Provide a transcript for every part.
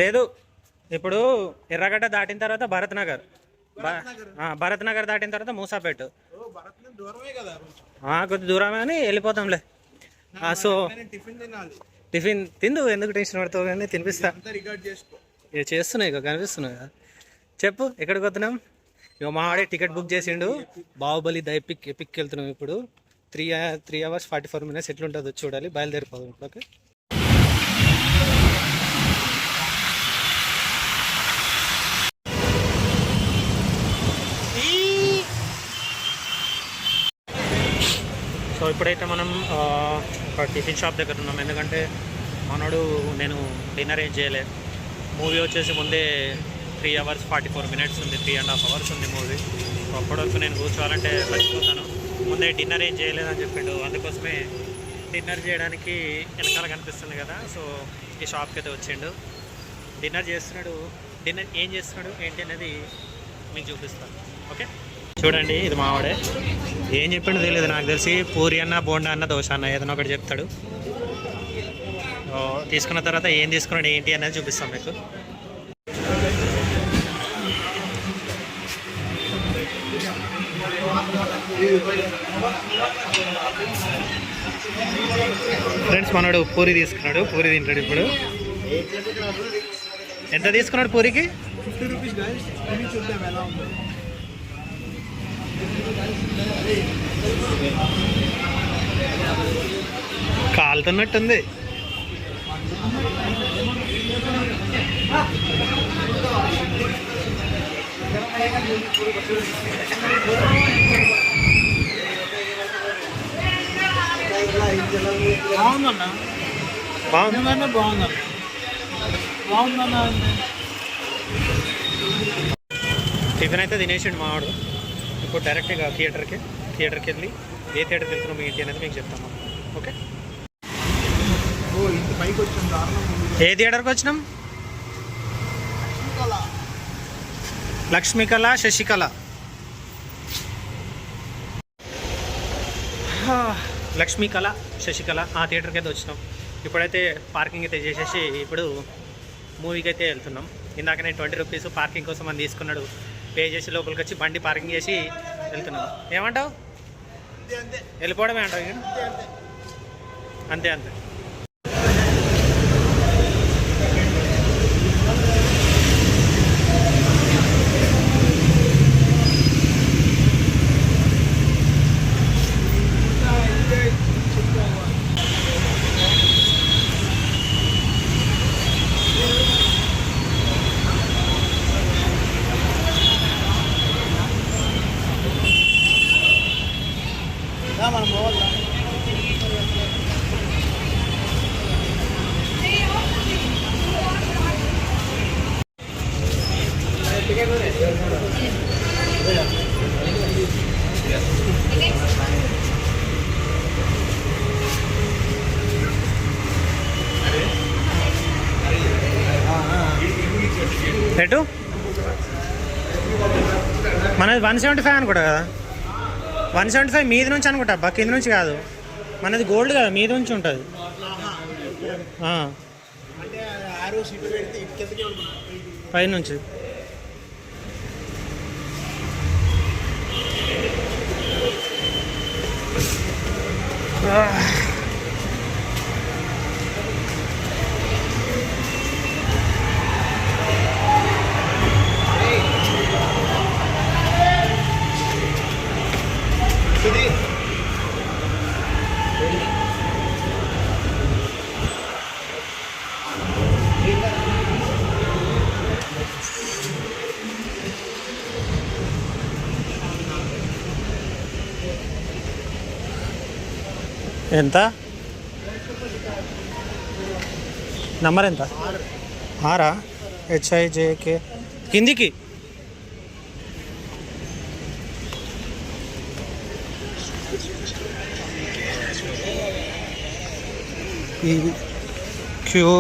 లేదు, ఇప్పుడు ఎర్రగడ్డ దాటిన తర్వాత భరత్ నగర్, భరత్ నగర్ దాటిన తర్వాత మూసాపేట, కొద్ది దూరమే అని వెళ్ళిపోతాంలే. సో టిఫిన్ తిందు, ఎందుకు టెన్షన్ పడతావు కానీ తినిపిస్తా. ఇక చేస్తున్నాయి, ఇక కనిపిస్తున్నాయి కదా. చెప్పు ఎక్కడికి వస్తున్నాం? ఇక మా వాడే టికెట్ బుక్ చేసిండు, బాహుబలి ఎపిక్ వెళ్తున్నాం. ఇప్పుడు 3 hours 44 minutes ఎట్లుంటుందో చూడాలి. బయలుదేరిపోదాం ఇప్పుడు. ఓకే, సో ఇప్పుడైతే మనం ఒక టిఫిన్ షాప్ దగ్గర ఉన్నాం. ఎందుకంటే మనోడు నేను డిన్నర్ ఏం చేయలేదు. మూవీ వచ్చేసి ముందే 3 hours 44 minutes ఉంది, 3.5 hours ఉంది మూవీ. సో అప్పటివరకు నేను కూర్చోవాలంటే మర్చిపోతాను. ముందే డిన్నర్ ఏం చేయలేదని చెప్పిండు, అందుకోసమే డిన్నర్ చేయడానికి వెనకాల కనిపిస్తుంది కదా. సో ఈ షాప్కి అయితే వచ్చిండు, డిన్నర్ చేస్తున్నాడు. డిన్నర్ ఏం చేస్తున్నాడు ఏంటి అనేది మీకు చూపిస్తాను. ఓకే, చూడండి ఇది మావాడే. ఏం చెప్పిండో తెలియదు నాకు తెలిసి. పూరి అన్న, బోండా అన్న, దోశ అన్న ఏదైనా ఒకటి చెప్తాడు. తీసుకున్న తర్వాత ఏం తీసుకున్నాడు ఏంటి అనేది చూపిస్తాం మీకు. ఫ్రెండ్స్, మనోడు పూరి తీసుకున్నాడు, పూరి తింటాడు ఇప్పుడు. ఎంత తీసుకున్నాడు పూరికి? 50 rupees guys. చూద్దాం ఎలా ఉందో. కాలుతున్నట్టుంది. బాగుందన్న, బాగుందన్న, బాగుందన్న, బాగుందన్న. టిఫిన్ అయితే తినేసిండు మావాడు. ఇప్పుడు డైరెక్ట్గా థియేటర్కి వెళ్ళి ఏ థియేటర్కి వెళ్తున్నాం ఏంటి అనేది మీకు చెప్తాము. ఓకే, ఏ థియేటర్కి వచ్చినాం? లక్ష్మీకళ, శశికళ. లక్ష్మీకళ, శశికళ ఆ థియేటర్కి అయితే వచ్చినాం. ఇప్పుడైతే పార్కింగ్ అయితే చేసేసి ఇప్పుడు మూవీకి అయితే వెళ్తున్నాం. ఇందాక నేను 20 rupees పార్కింగ్ కోసం అని తీసుకున్నాడు. పే చేసి లోపలికి వచ్చి బండి పార్కింగ్ చేసి వెళ్తున్నాం. ఏమంటావు? వెళ్ళిపోవడమే అంటావు? అంతే అంతే. మనం పోవాలా? ఎటు మనది 175 అనుకుంటా కదా. 175 మీది నుంచి అనుకుంటా అబ్బా, కింద నుంచి కాదు. మనది గోల్డ్ కదా, మీద నుంచి ఉంటుంది. పై నుంచి. ఎంత నంబర్? ఎంత? 6 HIJK కిందికి. ఇది క్యూ.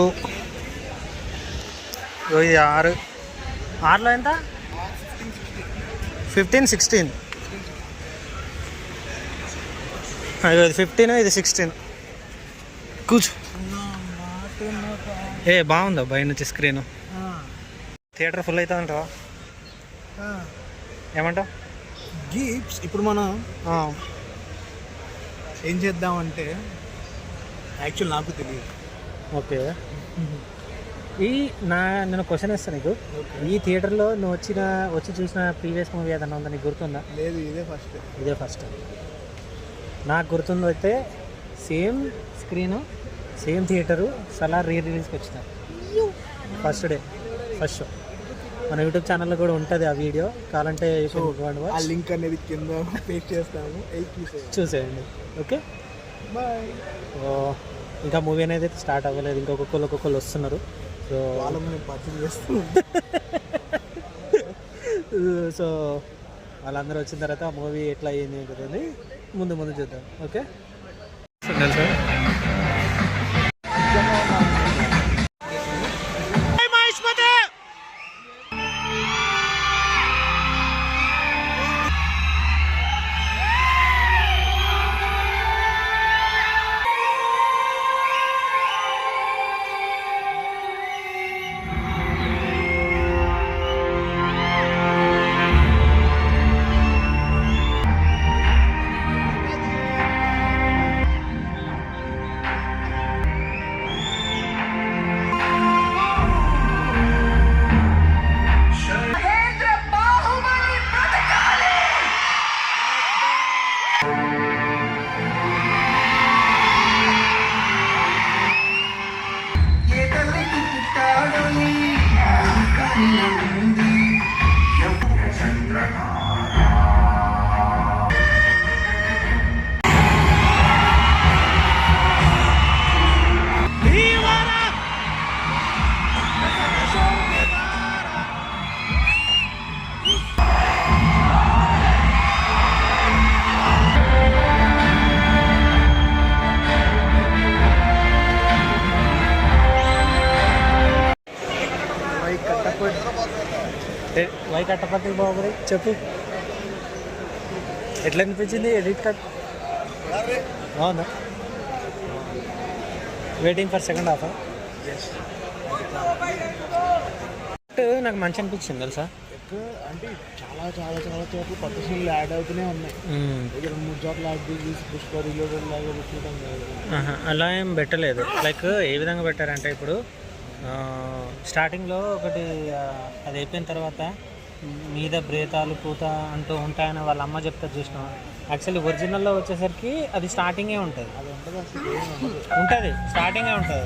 ఇది 6లో ఎంత? 15, 16. ఇది 15, ఇది 16. కూర్చో. ఏ బాగుందా బయట నుంచి స్క్రీన్? Theatre full అవుతుందంటావా? ఏమంటావు? గిఫ్ట్స్ ఇప్పుడు మనం ఏం చేద్దామంటే యాక్చువల్ నాకు తెలియదు. ఓకే, నేను క్వశ్చన్ ఇస్తాను నీకు. ఈ థియేటర్లో నువ్వు వచ్చి చూసిన ప్రీవియస్ మూవీ ఏదన్నా ఉందా నీకు గుర్తుందా? లేదు, ఇదే ఫస్ట్. నాకు గుర్తుందో అయితే same screen same theatre Salaar రిలీజ్కి వచ్చిన ఫస్ట్ షో. మన యూట్యూబ్ ఛానల్లో కూడా ఉంటుంది ఆ వీడియో, కావాలంటే ఆ లింక్ అనేది కింద పేస్ట్ చేస్తాము, చూసేయండి. Okay bye. ఇంకా మూవీ అనేది స్టార్ట్ అవ్వలేదు, ఒక్కొక్కరు వస్తున్నారు. సో వాళ్ళ మేము పర్చేజ్ చేస్తాం. సో వాళ్ళందరూ వచ్చిన తర్వాత ఆ మూవీ ఎట్లా అయ్యింది ఏంటని ముందు చూద్దాం. Okay sir. వై కట్టపతి బాబు చెప్పు, ఎట్లా అనిపించింది ఎడిట్ కట్? అవునా? Waiting for second half. నాకు మంచి అనిపించింది తెలుసా. అంటే చాలా చోట్ల కొత్త సీన్లు యాడ్ అవుతూనే ఉన్నాయి. 2-3 చోట్ల యాడ్ చేసి పుష్ప రిలేటెడ్ లాగా పెట్టడం అలా ఏం పెట్టలేదు. లైక్ ఏ విధంగా పెట్టారంటే ఇప్పుడు స్టార్టింగ్లో ఒకటి అది అయిపోయిన తర్వాత మీద ప్రేతాలు పూత అంటూ ఉంటాయని వాళ్ళ అమ్మ చెప్తారు చూసినా. యాక్చువల్లీ ఒరిజినల్లో వచ్చేసరికి అది స్టార్టింగే ఉంటుంది, స్టార్టింగే ఉంటుంది.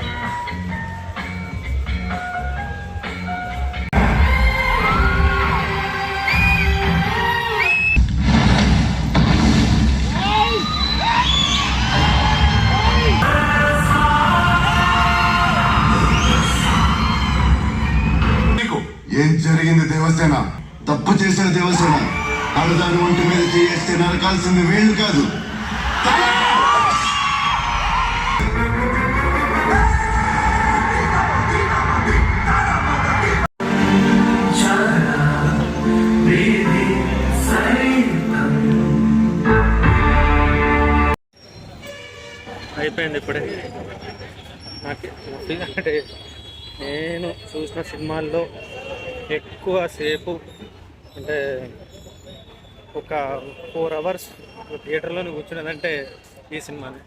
ఏం జరిగింది దేవసేన? తప్పు చేసిన దేవసేన ఆడదాని ఒంటి మీద చేస్తే నరకాల్సింది వేళ్ళు కాదు. అయిపోయింది ఇప్పుడే. నాకు అంటే నేను చూసిన సినిమాల్లో ఎక్కువ సేపు అంటే ఒక 4 hours థియేటర్లో కూర్చున్నదంటే ఈ సినిమానే.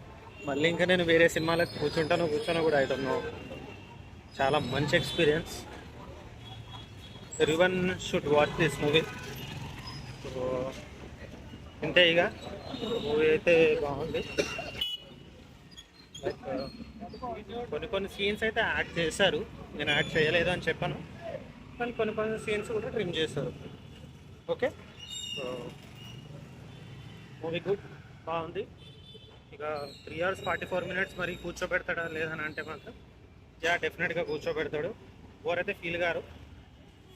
మళ్ళీ ఇంకా నేను వేరే సినిమాలకు కూర్చోనో కూడా ఐ డోంట్ నో. చాలా మంచి experience. Everyone should watch this movie. So ఇంతే, ఇక మూవీ అయితే బాగుంది. లైక్ కొన్ని సీన్స్ అయితే యాడ్ చేశారు, నేను యాడ్ చేయలేదు అని చెప్పాను, కానీ కొన్ని సీన్స్ కూడా ట్రిమ్ చేస్తారు. ఓకే, సో మూవీ గుడ్, బాగుంది. ఇక 3 hours 44 minutes మరి కూర్చోబెడతాడా లేదని అంటే మాత్రం డెఫినెట్గా కూర్చోబెడతాడు. బోర్ అయితే ఫీల్ గారు,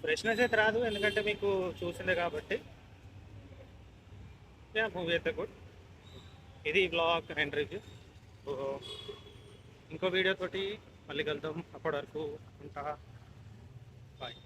ఫ్రెష్నెస్ అయితే రాదు, ఎందుకంటే మీకు చూసిందే కాబట్టి. మూవీ అయితే గుడ్. ఇది బ్లాగ్ అండ్ రివ్యూ. సో ఇంకో వీడియోతోటి మళ్ళీ కలుద్దాం. అప్పటి వరకు ఉంటా, బాయ్.